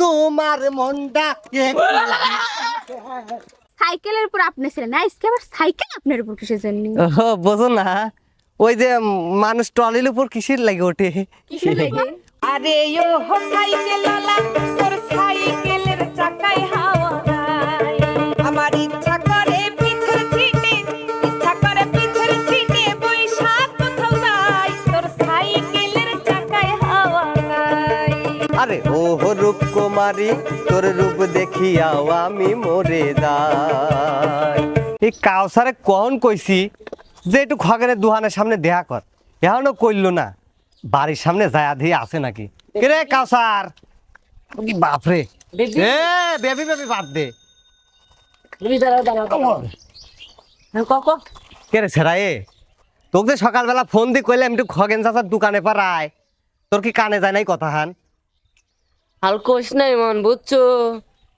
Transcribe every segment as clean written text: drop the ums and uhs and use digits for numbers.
তোমার মনটা সাইকেলের উপর আপনি ছিলেন না, আজকে আবার সাইকেল আপনার উপর কিসের জন্য? বোঝো না, ওই যে মানুষ ট্রলির উপর কিসের লাগে ওঠে? কিসের লাগে? আরে ও সাইকেল আলা তোর সাইকেলের চাকায় হাওয়া নাই আমার ইচ্ছা করে পিছের সিটে বৈশাখ কোথাও যাই তোর সাইকেলের চাকায় হাওয়া নাই আরে ও রূপ কুমারী, তোর রূপ দেখিয়াও আমি মরে যাই। এই কাউসারে কখন কইছি যে একটু খগেনের দোকানের সামনে দেখা কর, এখনো কইল না। বাড়ির সামনে যায়া দিয়ে আছে নাকি? রে কাউসার, কি বাপরে, এ বেবি বেবি বাদ দে। কে রে ছেড়া এ, তোকে সকালবেলা ফোন দিয়ে কইলাম একটু খগেন চাচার দোকানে পারায়, তোর কি কানে যায় নাই কথা হান? আর কোশ নাই মন বুঝছো,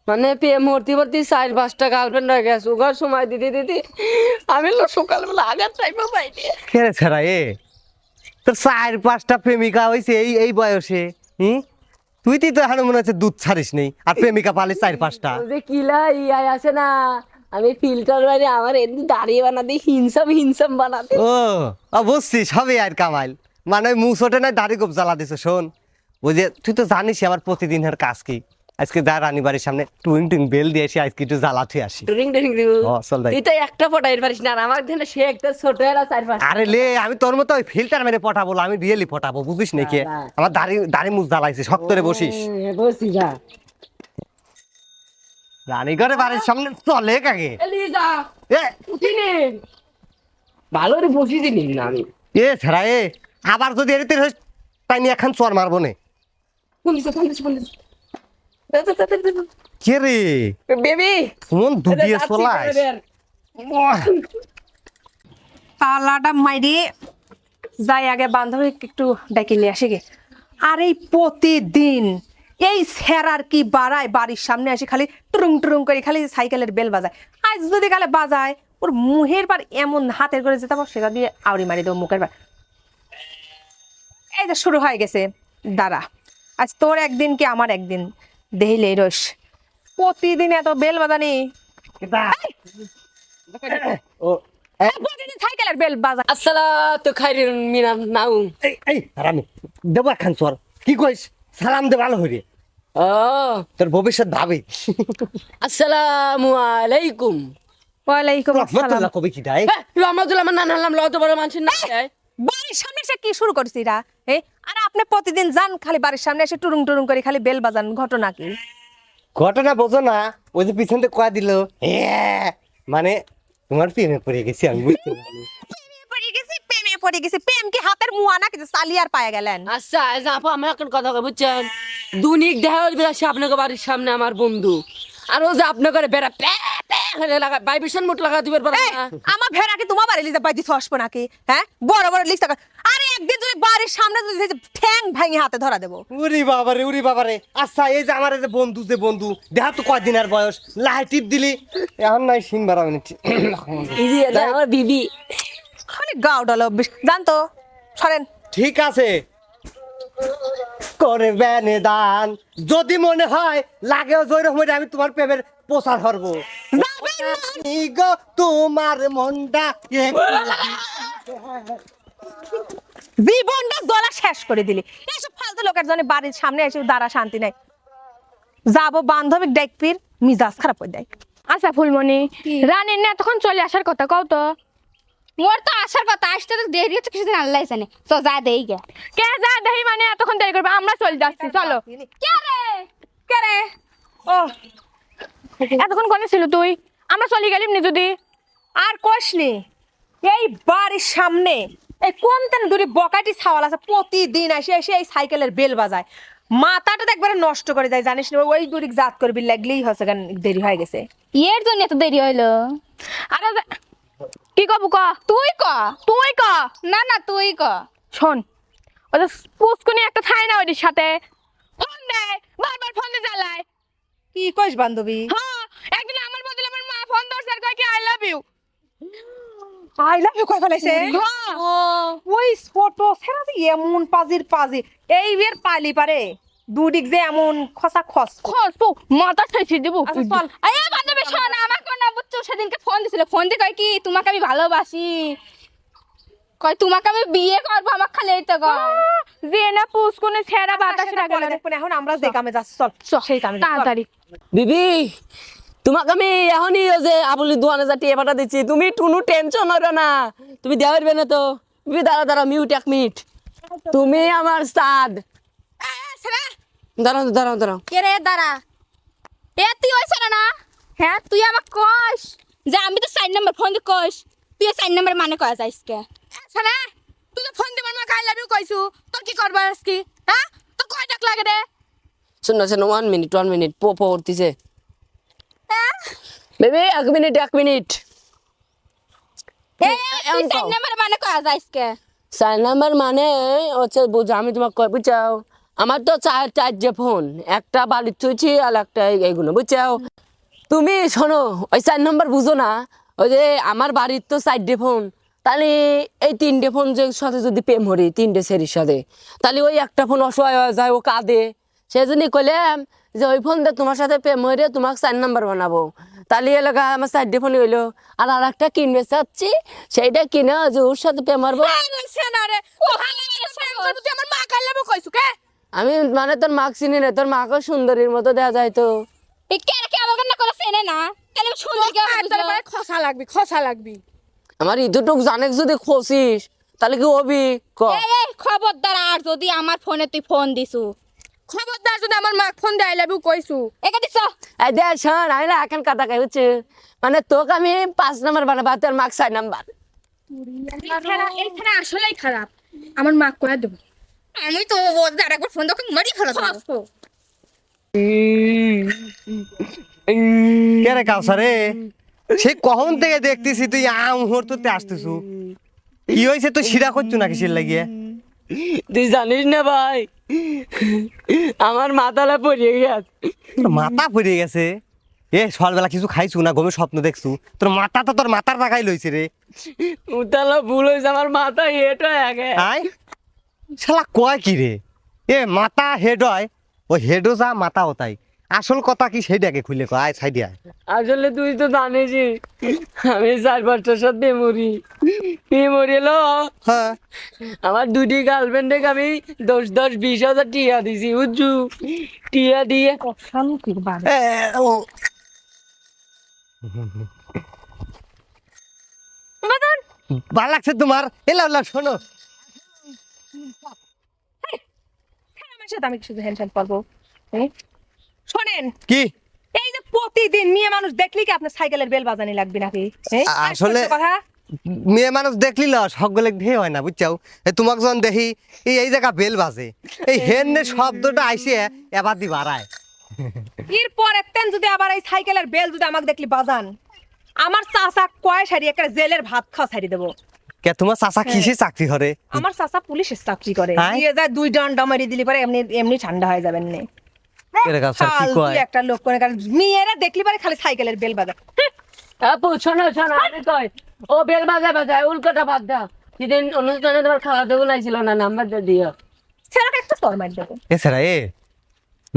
মানে প্রেম ভর্তি 4-5টা গার্লফ্রেন্ড হয়ে গেছে, ওগার সময় দিদি আমি সকালবেলা আঘাত চাইবো পাইনি। কে রে ছেড়া এ, তোর 4-5টা প্রেমিকা হয়েছে এই বয়সে? তুই তো এখন মনে হচ্ছে দুধ ছাড়িস নেই, আর প্রেমিকা পালিস 4-5টা। ওই যে কিলা ইয়াই আছে না, আমি ফিল্টার বাইরে আমার এমনি দাঁড়িয়ে বানাতে হিংসাম বানাতে। ও বুঝছি, সবই আর কামাইল, মানে ওই মুসোটে নাই দাড়ি গোপ জ্বালা দিছে। শোন, ওই যে তুই তো জানিস আমার প্রতিদিনের কাজ কি, আজকে যা রানী বাড়ির সামনে টুইং বেল দিয়ে আসি, আজকে একটু জ্বালা থুই আসি। ড্রিং দিব চল ভাই। তুই তো একটা ফটাইতে পারিস না, আর আমার ধানে সে একটা ছোট এরা 4-5। আরে লে, আমি তোর মতো ওই ফিল্টার মেরে পটাবো, আমি রিয়েলি পটাবো, বুঝিস নাকি? আমার দাড়ি মুখ জ্বালাইছে, শক্ত করে বসিস। বসি যা রানীগড়ে বাড়ির সামনে চলে কাকে? এলিজা এ উঠিনি ভালো রে বসি দিনি না আমি। এ ছাড়া এ, আবার যদি এরিতে তাই নিয়ে এখন চর মারবো নে। পুলিশ কে রে বেবি মন দুটিয়ে চলাস? তালাটা মাইরে যাই আগে বান্ধবী একটু ডেকে নিয়ে আসি গে। আর এই প্রতিদিন এই স্যারার কি বাড়ায়, বাড়ির সামনে আসি খালি টুরুং করে খালি সাইকেলের বেল বাজায়। আজ যদি কালে বাজায়, ওর মুহের পার এমন হাতের করে যেতে পারো, সেটা দিয়ে আউরি মারি দেবো মুখের পার। এই যে শুরু হয়ে গেছে, দাঁড়া আজ তোর একদিন কি আমার একদিন, দেখিলে রস প্রতিদিন এত বেল বাজানি। ও প্রতিদিন সাইকেলের বেল বাজা। আসসালাতু খাইরুন মিনান নাউ। এই হারামি, দেবো এখন চর, কি কইস? সালাম দে ভালো হইরে, ও তোর ভবিষ্যৎ ভাবি। আসসালামু আলাইকুম। ওয়ালাইকুম আসসালাম। রহমতুল্লাহ কবি কি দাই? রহমতুল্লাহ আমার নানা নাম লত বড় মানুষের না বাড়ির সামনে এসে কি শুরু করছি রা? আর আপনি প্রতিদিন যান খালি বাড়ির সামনে এসে টুরুং করে খালি বেল বাজান, ঘটনা কি? ঘটনা বোঝো না, ওই যে পিছন থেকে কয়া দিল, মানে তোমার প্রেমে পড়ে গেছি আমি, বুঝতে পারলি? প্রেমে পড়ে গেছি। প্রেম কি হাতের মুয়া নাকি যে চালিয়ার পায়ে গেলেন? আচ্ছা আপু আমার এখন কথা বুঝছেন, দুনিক দেখা আসে আপনাকে বাড়ির সামনে আমার বন্ধু, আর ও যে আপনাকে বেড়া লাগা ভাইব্রেশন মোট লাগা দিবার পারে না। আমার ভেড়া কি তোমার বাড়ি লিজা বাইদি থসবো নাকি? হ্যাঁ, বড় লিস্ট। আরে একদিন যদি বাড়ির সামনে যদি ঠ্যাং ভাঙি হাতে ধরা দেবো। উরি বাবারে। আচ্ছা এই যে আমার এই যে বন্ধু দেখা তো কয়দিনের বয়স, লাই টিপ দিলি এখন নাই সিন বাড়া মিনিট। ইজি আমার বিবি খালি গাও ডালো জানতো, সরেন। ঠিক আছে, করবেন দান, যদি মনে হয় লাগেও জয় রকমের আমি তোমার প্রেমের প্রচার করবো। গো তোমার মনটা জীবনটা গলা শেষ করে দিলি। এইসব ফালতু লোকের জন্য বাড়ির সামনে এসে দাঁড়া শান্তি নাই। যাবো বান্ধবী ডেকপির মিজাজ খারাপ হয়ে দেয়। আচ্ছা ফুলমণি, রানীর না তখন চলে আসার কথা, কও তো। মোর তো আসার কথা, আসতে তো দেরি হচ্ছে, কিছুদিন আল্লাহ জানে। তো যা দেই গে, কে যা দেই মানে এতক্ষণ দেরি করবে, আমরা চলে যাচ্ছি, চলো। কে রে ও এতক্ষণ কোনে ছিল তুই? আমরা চলে গেলিম নি যদি। আর কোশনি, এই বাড়ির সামনে এই কোন তেন দূরে বকাটি ছাওয়াল আছে, প্রতিদিন এসে এই সাইকেলের বেল বাজায়, মাথাটা একবারে নষ্ট করে যায় জানিস না। ওই দূরে জাত করবি লাগলেই হচ্ছে গান দেরি হয়ে গেছে। এর জন্য এত দেরি হইলো। আরে কি কব, ক তুই ক। না তুই ক। শোন, ওই যে পুষ্কুনি একটা থাই না, ওইটির সাথে ফোন দেয়, বারবার ফোনে জ্বালায়। কি কইস বান্ধবী? হ্যাঁ, একদিন আমার বদলে আমার মা ফোন ধরছে আর কয় কি I love you. I love you কই ফেলাইছে? ওই ছোট সেরা যে এমন পাজি এই বের পালি পারে দুদিক যে এমন খসা খস খস পো মাথা ঠেসে দেবো আচ্ছা, চল। আরে বান্ধবী শোন আমাকে না বুঝছো সেদিনকে ফোন দিছিল ফোন দিয়ে কয় কি তোমাকে আমি ভালোবাসি কয় তোমাকে আমি বিয়ে করবো আমার খালি এই তো কয় যে না পুষ্কুনে ছেঁড়া বাতাস লাগে না দেখুন এখন আমরা যে কামে যাচ্ছি চল সেই কামে যাচ্ছি, চল। তাড়াতাড়ি বিবি তোমাকে আমি এখনই ওই যে আবুলি দোকানে যা টিয়ে পাঠা দিচ্ছি তুমি টুনু টেনশন হইলো না তুমি দেওয়া পারবে না তো বিবি দাঁড়া দাঁড়া মিউট 1 মিনিট তুমি আমার সাদ দাঁড়াও দাঁড়াও দাঁড়াও কে রে দাঁড়া এ তুই হইছ না হ্যাঁ তুই আমাকে কস যে আমি তো 4 নম্বর ফোন দিয়ে কস তুই 4 নম্বর মানে কয়া যাইস কে ছাড়া তুই তো ফোন দিয়ে আমার কাই লাভ ইউ কইছু তোর কি করবা আজকে হ্যাঁ তো কয় টাকা লাগে রে শোনো শোনো 1 মিনিট পো উঠতেছে বেবি 1 মিনিট এ তুই 4 নম্বর মানে কয়া যাইস কে 4 নাম্বার মানে হচ্ছে বুঝো আমি তোমাকে কয় বুঝাও আমার তো চার যে ফোন একটা বালির চুইছি আর একটা এইগুলো বুঝছাও তুমি শোনো ওই 4 নাম্বার বুঝো না ওই যে আমার বাড়ির তো 4টে ফোন তাহলে এই 3টে ফোন যে সাথে যদি প্রেম হরি 3টে সেরির সাথে তাহলে ওই একটা ফোন অসহায় হয়ে যায় ও কাঁদে সেই জন্যই কইলাম যে ওই ফোন দিয়ে তোমার সাথে প্রেম হরে তোমাকে 4 নাম্বার বানাবো তাহলে এলাকা আমার 4টে ফোন হইলো আর একটা কিনবে চাচ্ছি সেইটা কিনে যে ওর সাথে প্রেম মারবো আমার মা কাই লাভ ইউ কইছু কে আমি মানে তোর মাকে চিনি না তোর মাকে সুন্দরীর মতো দেওয়া যায় তো এই কে কে আমাকে না করে চেনে না তাহলে সুন্দর কে বুঝলো খসা লাগবি আমার ইদুটুক জানে যদি খসিস তাহলে কি হবি ক এই খবরদার আর যদি আমার ফোনে তুই ফোন দিছু খবরদার যদি আমার মা ফোন দেয় আই লাভ ইউ কইছু একা দিছ এই দে শোন আমি না এখন কথা কই হচ্ছে মানে তোকে আমি 5 নাম্বার বানাবো আর তোর মাকে 4 নাম্বার এইখানে আসলেই খারাপ আমার মা করে দেব আমি তো ওদের আরেকবার ফোন দোকান মারি ফেলাবো কে রে কাউসারে সে কখন থেকে দেখতেছি তুই মুহূর্তে আসতেছু কি হয়েছে তুই শিরা করছু নাকি শির লাগিয়ে তুই জানিস না ভাই আমার মাথাটা পড়িয়ে গেছে তোর মাথা পড়ে গেছে এ সকালবেলা কিছু খাইছু না ঘুমে স্বপ্ন দেখছু তোর মাথা তো তোর মাথার টাকাই লইছে রে উতালা ভুল হয়েছে আমার মাথা হেট হয়ে গেছে আয় শালা কয় কি রে এ মাথা হেড হয় ও হেডও যা মাথাও তাই আসল কথা কি সেইটাকে খুলে কয় আয় সাইডে আয় আসলে তুই তো জানিসই আমি 4-5টার সাথে মেমোরি এলো হ্যাঁ আমার 2টি গার্লফ্রেন্ডে আমি 10-20 হাজার টিয়া দিছি বুঝছু টিয়া দিয়ে শান্তির বাড়ি এ, ও ভাল লাগছে তোমার এলা এলা শোনো আমার সাথে আমি কিছু হ্যান্ডশান করবো শোনেন কি এই যে প্রতিদিন মেয়ে মানুষ দেখলি কি আপনার সাইকেলের বেল বাজানি লাগবে নাকি হ্যাঁ? আসলে কথা মেয়ে মানুষ দেখলি না সকলে ঢে হয় না বুঝছাও তোমাকে যখন দেখি এই জায়গা বেল বাজে এই হেন্নে শব্দটা আইসে এবার দি বাড়ায় এরপর একটান যদি আবার এই সাইকেলের বেল যদি আমাকে দেখলি বাজান আমার চাচা কয় সারি একটা জেলের ভাত খাওয়া ছাড়ি দেবো কে তোমার চাচা কিসে চাকরি করে আমার চাচা পুলিশের চাকরি করে হ্যাঁ? দিয়ে যায় 2 ডান্ডা মারি দিলি পরে এমনি এমনি ঠান্ডা হয়ে যাবেন নে এরকম স্যার কি কয় একটা লোক করে কারণ মেয়েরা দেখলি পরে খালি সাইকেলের বেল বাজা আপু শোনো আমি কই ও বেল বাজায় উল্কাটা বাদ দাও সেদিন অনুষ্ঠানে তোমার খাওয়া দাওয়া লাগছিল না নাম্বার দিও সেরাকে একটা সর মার দেবো এছাড়া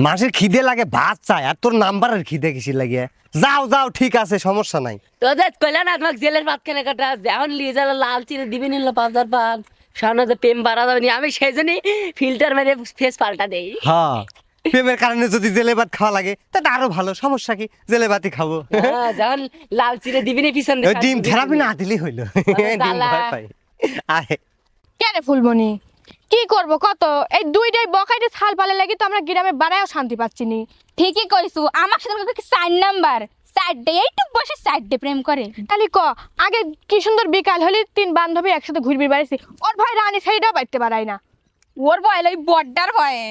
মাসের খিদে লাগে ভাত চাই আর তোর নাম্বারের খিদে কিসি লাগে যাও যাও ঠিক আছে সমস্যা নাই তো যে কইলা না তোমাকে জেলের ভাত খেলে কাটা যেমন লিয়ে যারা লাল চিনে দিবি নিল 5,000 পান সামনে যে প্রেম বাড়া যাবে নি আমি সেই জন্যই ফিল্টার মেরে ফেস পাল্টা দেই হ্যাঁ প্রেমের কারণে যদি জেলে ভাত খাওয়া লাগে তাহলে আরো ভালো সমস্যা কি জেলে ভাতই খাবো হ্যাঁ যখন লাল চিনে দিবি নি পিছন ওই ডিম থেরাপি না দিলেই হইলো ডিম জ্বালা। ভয় পাই আয় কে রে ফুলমণি কি করব কত এই দুইটাই বকাইতে ছাল পালে লাগি তো আমরা গ্রামে বাড়ায়ও শান্তি পাচ্ছি নি ঠিকই কইছু আমার সাথে কি 4 নাম্বার 4 ডে এইটুক বসে 4 ডে প্রেম করে তাহলে ক আগে কি সুন্দর বিকাল হলি 3 বান্ধবী একসাথে ঘুরবি বাড়িছি ওর ভয় রানী শাড়িটাও বাইতে পারাই না ওর ভয় লই বড্ডার ভয়ে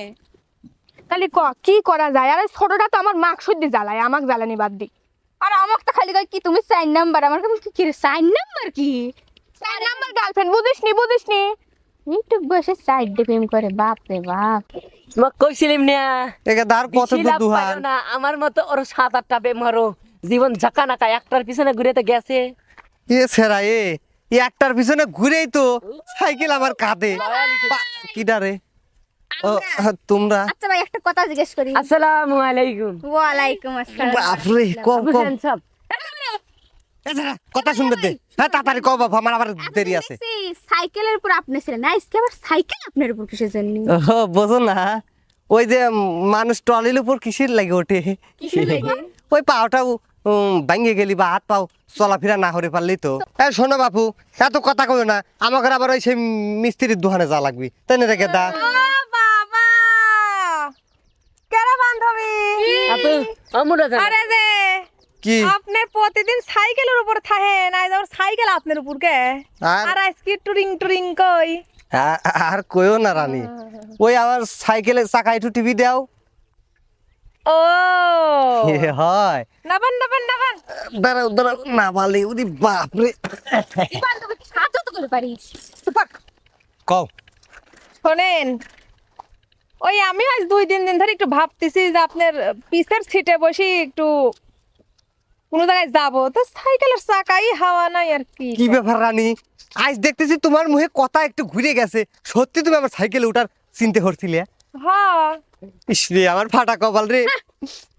তাহলে ক কি করা যায় আর ওই ছোটটা তো আমার মাক শুদ্ধি জ্বালায় আমাকে জ্বালানি বাদ দি আর আমাকে তো খালি কয় কি তুমি 4 নাম্বার আমার কি রে 4 নাম্বার কি 4 নাম্বার গার্লফ্রেন্ড বুঝিসনি এইটুক বসে 4 ডে প্রেম করে বাপ রে বাপ তোমাকে কইছিলাম না একে দার কত বেশি লাভ দুহান পাইও না আমার মতো ওর 7-8টা প্রেম মারো জীবন ঝাঁকা নাকা একটার পিছনে ঘুরে তো গেছে এ ছেড়া একটার পিছনে ঘুরেই তো সাইকেল আমার কাঁদে কি ডারে ও তোমরা আচ্ছা ভাই একটা কথা জিজ্ঞেস করি। আসসালামু আলাইকুম। ওয়ালাইকুম আসসালাম। বাপরে কম আবু কম হ্যান্ডসাম। কথা শুনবে দে। হ্যাঁ তাড়াতাড়ি কও বাবা, আমার আবার দেরি আছে। দেখছি সাইকেলের উপর আপনি ছিলেন না, আজকে আবার সাইকেল আপনার উপর কিসের জন্য? ও বোঝো না, ওই যে মানুষ ট্রলির উপর কিসের লাগে ওঠে, কিসের লাগে? ওই পাওটাও ভাঙ্গে গেলি বা হাত পাও চলাফেরা না করে পারলি তো। শোনো বাপু, এত কথা কই না, আমাকে আবার ওই সেই মিস্ত্রির দোকানে যা লাগবি, তাই না রেখে দা। ও বাবা, কেরা বান্ধবী? আপু আমরা জানি। আরে যে কি আপনি প্রতিদিন সাইকেলের উপর থাকেন, আজ আমার সাইকেল আপনার উপর কে? আর? আর আজকে টুরিং টুরিং কই? আর কইও না রানী, ওই আমার সাইকেলের চাকা একটু টিভি দাও। ও হয় নাবান নাবান নাবান। দাঁড়াও দাঁড়াও, না পারলে ওদি বাপরে। এই বান্ধবী কি সাহায্য তো করে পারিস? কও শোনেন, ওই আমি আজ 2-3 দিন ধরে একটু ভাবতেছি যে আপনার পিসের সিটে বসে একটু কোন জায়গায় যাবো, তো সাইকেলের চাকাই হাওয়া নাই আর কি। কি ব্যাপার রানী, আজ দেখতেছি তোমার মুখে কথা একটু ঘুরে গেছে, সত্যি তুমি আমার সাইকেলে উঠার চিন্তা করছিলে? হ্যাঁ ইসরে আমার ফাটা কপাল রে,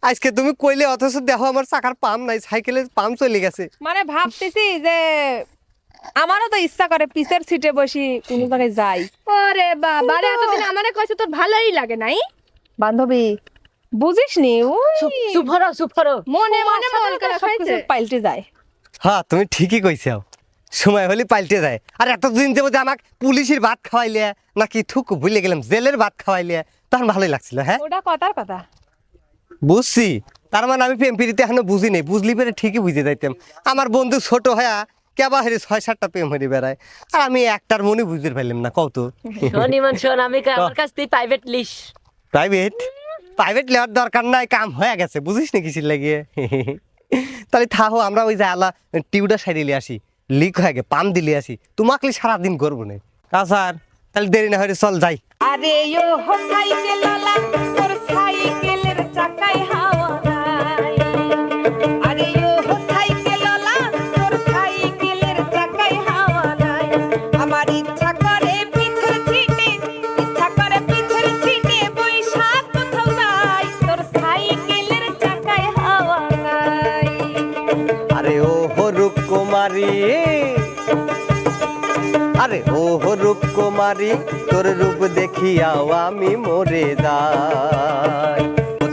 আজকে তুমি কইলে অথচ দেখো আমার চাকার পাম্প নাই, সাইকেলের পাম্প চলে গেছে। মানে ভাবতেছি যে আমারও তো ইচ্ছা করে পিসের সিটে বসি কোন জায়গায় যাই। ওরে বাবা রে, এতদিন আমারে কইছে তোর ভালোই লাগে নাই? বান্ধবী বুঝিস নি, সুফরো সুফরো। মনে মনে মন করে খাইছে। পাল্টে যায়। হ্যাঁ তুমি ঠিকই কইছো, সময় হলে পাল্টে যায়। আর এতদিন যাবো যে আমাকে পুলিশের ভাত খাওয়াইলে নাকি থুকু ভুলে গেলাম জেলের ভাত খাওয়াইলে, তখন ভালোই লাগছিল। হ্যাঁ ওটা কথার কথা। বুঝছি, তার মানে আমি প্রেম প্রীতি এখনো বুঝি নেই, বুঝলি পেরে ঠিকই বুঝে যাইতাম। আমার বন্ধু ছোট হয়া কেবা হেরে 6-7টা প্রেম হয়ে বেড়ায়, আর আমি একটার মনে বুঝতে পারলাম না। কত শোন ইমান শোন, আমি আমার কাছ থেকে প্রাইভেট লিস। প্রাইভেট প্রাইভেট নেওয়ার দরকার নাই, কাম হয়ে গেছে, বুঝিস না কিসির লাগিয়ে। তাহলে থাহো, আমরা ওই যে আলা টিউটা সাইডে আসি, লিক হয়ে গে পাম দিলে আসি, তোমাকে সারাদিন করবো না। স্যার তাহলে দেরি না হলে চল যাই। আরে ও সাইকেল ওয়ালা, তোর সাইকেলের চাকায় হাওয়া নাই। আরে ও সাইকেল ওয়ালা, তোর সাইকেলের চাকায় হাওয়া নাই। আমার ইচ্ছা করে পিছের সিটে, ইচ্ছা করে পিছের সিটে বইসা কোথাও যাই, তোর সাইকেলের চাকায় হাওয়া নাই। আরে ও রূপ কুমারী, আরে ও রূপ কুমারী, তোর রূপ দেখিয়াও আমি মরে যাই,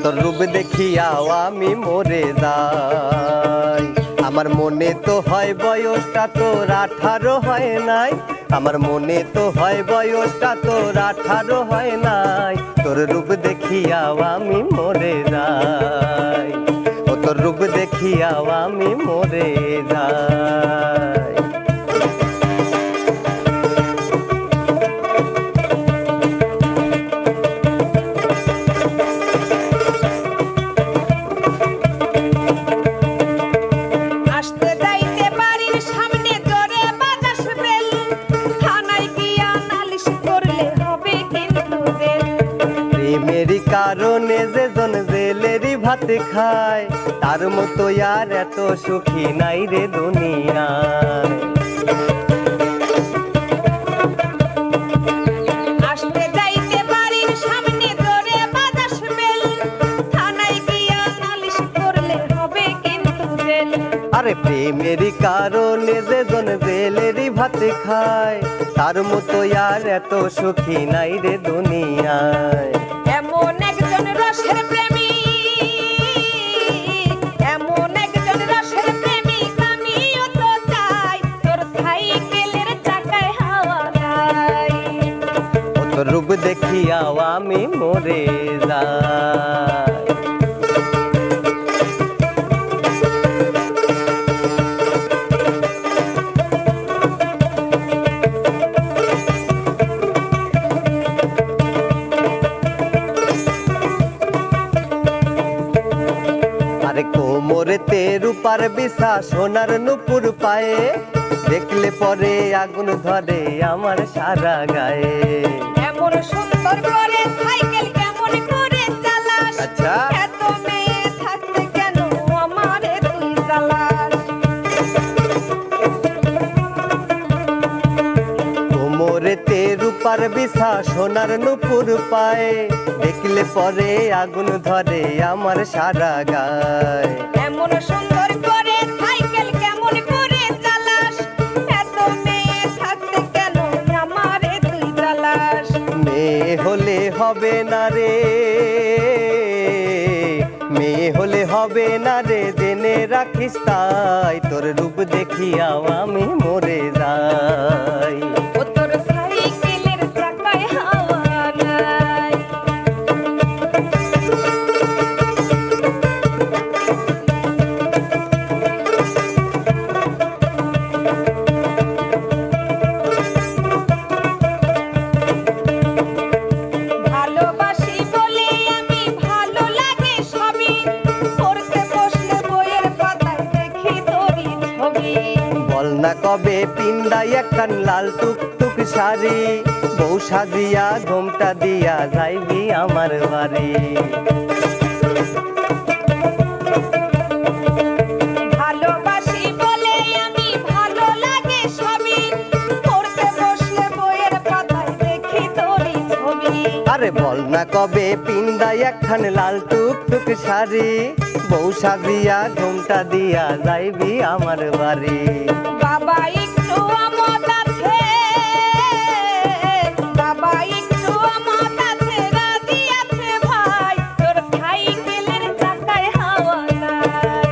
তোর রূপ দেখিয়াও আমি মরে যাই। আমার মনে তো হয় বয়সটা তোর 18 হয় নাই, আমার মনে তো হয় বয়সটা তোর 18 হয় নাই, তোর রূপ দেখিয়াও আমি মরে যাই, ও তোর রূপ দেখিয়াও আমি মরে যাই। আসতে যাইতে বাড়ির সামনে জোরে বাতাস বেল, থানায় গিয়া নালিশ করলে হবে কিন্তু জেল। প্রেমেরই কারণে যে জন জেলেরই ভাত খায়, তার মতো আর এত সুখী নাই রে দুনিয়ায়। আসতে যাইতে বাড়ির সামনে জোরে বাতাস বেল, থানায় গিয়া নালিশ করলে হবে কিন্তু জেল। আরে প্রেমেরই কারণে যে জন জেলেরই ভাত খায়, তার মতো আর এত সুখী নাই রে দুনিয়ায়। এমন একজন রসের প্রেমিক, এমন একজন রসের প্রেমিক আমিও তো চাই, তোর সাইকেলের চাকায় হাওয়া নাই। ও তোর রূপ দেখিয়াও আমি মরে যাই। আরে কোমরেতে রূপার বিছা সোনার নুপুর পায়ে, দেখলে পরে আগুন ধরে আমার সারা গায়ে। এমন সুন্দর করে সাইকেল কেমন করে চালাস, আচ্ছা। এত মেয়ে থাকতে কেন আমারে তুই জ্বালাস। কোমরেতে রূপার রূপার বিছা সোনার নুপুর পায়ে দেখলে পরে আগুন ধরে আমার সারা গায় এমন সুন্দর করে সাইকেল কেমন করে চালাস এত মেয়ে থাকতে কেন আমারে তুই জ্বালাস মেয়ে হলে হবে না রে মেয়ে হলে হবে না রে জেনে রাখিস তাই তোর রূপ দেখিয়াও আমি মরে যাই ও তোর সাইকেলের চাকায় হাওয়া নাই ভালোবাসি বলে আমি ভালো লাগে সবই পড়তে বসলে বইয়ের পাতায় দেখি তোরই ছবি বল না কবে পিন্দাই একখান লাল টুকটুক শাড়ি বউ সাজিয়া ঘোমটা দিয়া যাইবি আমার বাড়ি ভালোবাসি বলে আমি ভালো লাগে সবই পড়তে বসলে বইয়ের পাতায় দেখি তোরই ছবি আরে বল না কবে পিন্দাই একখান লাল টুকটুক শাড়ি বউ সাজিয়া ঘোমটা দিয়া যাইবি আমার বাড়ি বাবা একটু আমত আছে বাবা একটু আমত আছে রাজি আছে ভাই তোর সাইকেলের চাকায় হাওয়া নাই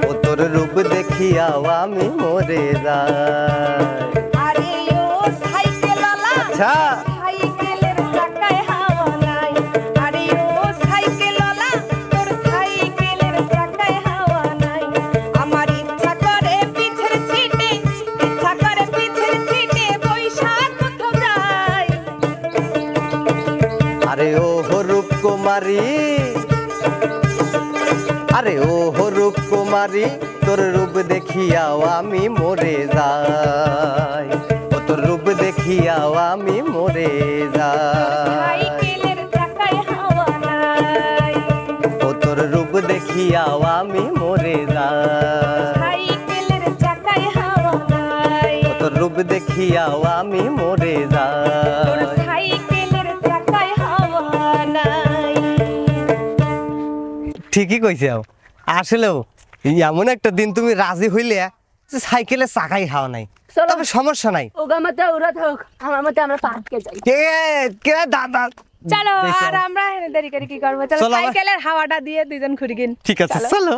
ও তোর রূপ দেখিয়াও আমি মরে যাই আরে ও সাইকেলওয়ালা আচ্ছা সাইকেলের চাকায় হাওয়া নাই আরে ও সাইকেলওয়ালা তোর সাইকেলের চাকায় হাওয়া নাই আমার ইচ্ছা করে পিছের সিটে বৈশাখ কোথাও যাই আরে ও হরূপ কুমারী আরে ও হরূপ কুমারী তোর রূপ দেখিয়াও আমি মরে যাই ও তোর রূপ দেখিয়াও আমি মরে যাই সাইকেলের চাকায় হাওয়া নাই ও তোর রূপ দেখিয়াও আমি মরে যাই সাইকেলের চাকায় হাওয়া নাই ও তোর রূপ দেখিয়াও আমি মরে তোর যাই সাইকেলের চাকায় হাওয়া নাই ঠিকই কইছে আসলেও এমন একটা দিন তুমি রাজি হইলে যে সাইকেলের চাকাই হাওয়া নাই চলো। তবে সমস্যা নাই ওগা মতে ওরা থাক আমার মতে আমরা পার্কে যাই কে কে দাদা চলো দেখছি আর আমরা দেরি করে কি করবো চলো চলো, আমরা- সাইকেলের হাওয়াটা দিয়ে দুইজন ঘুরে গিন ঠিক আছে চলো